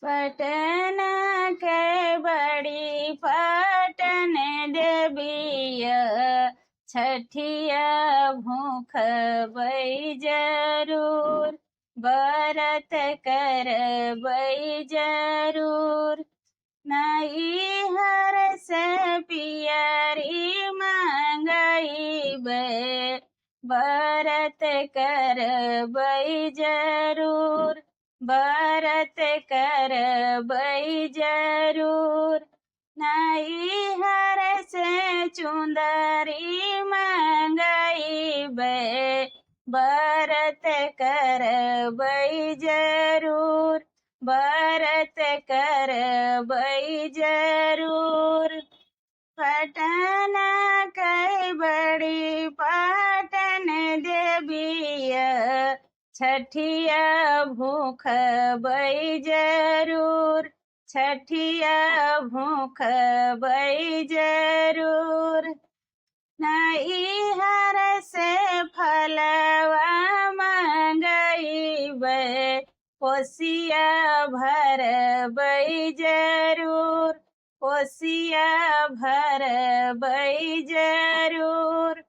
पटन के बड़ी पटन देबिया, छठिया भूख बई जरूर, बरत कर बई जरूर। नई हर से पियरी मंगई बे, बरत कर बई जरूर, बरत कर बई जरूर। नई हर से चुंदरी मंगई बे, बरत कर बई जरूर, बरत कर बई जरूर। पटन कई बड़ी पटन देबिया, छठिया भूख बई जरूर, छठिया भूख बई जरूर। नई हर से फलवा मंगई बे, कोसिया भर बई जरूर, कोसिया भर बई जरूर।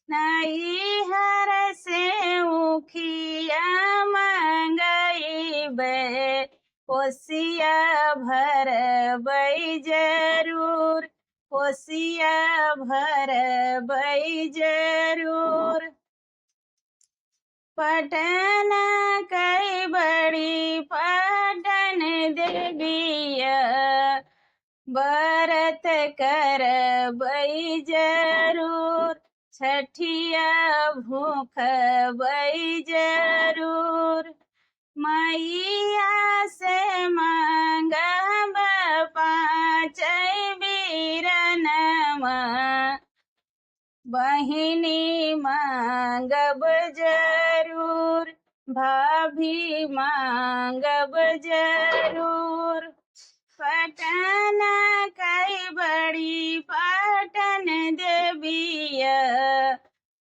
नई हर से उखिया मंगई बे, कोसिया भर बई जरूर, कोसिया भर बई जरूर। पटन कई बड़ी पटन देबिया, बरत कर बई जरूर, छठिया भूख बई जरूर। मैया से मांगब पाँच बीरनमा, बहिनी मांगब जरूर, भाभी मांगब जरूर। पटन कई बड़ी पटन देबिया,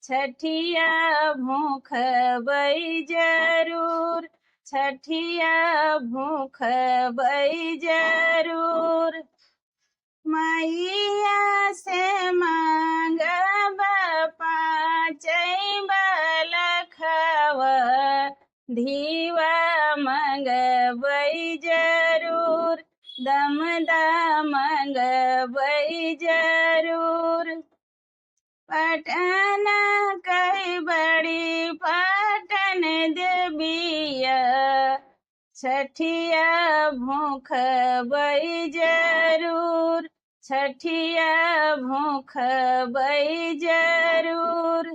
छठिया भूख बई जरूर, छठिया भूख बई जरूर। मैया से मांगब पाँच बलखवा, धीवा मंगबई जरूर, दमदा मंगबई जरूर। पटन कई बड़ी पटन देबिया, छठिया भूख बई जरूर, छठिया भूख बई जरूर।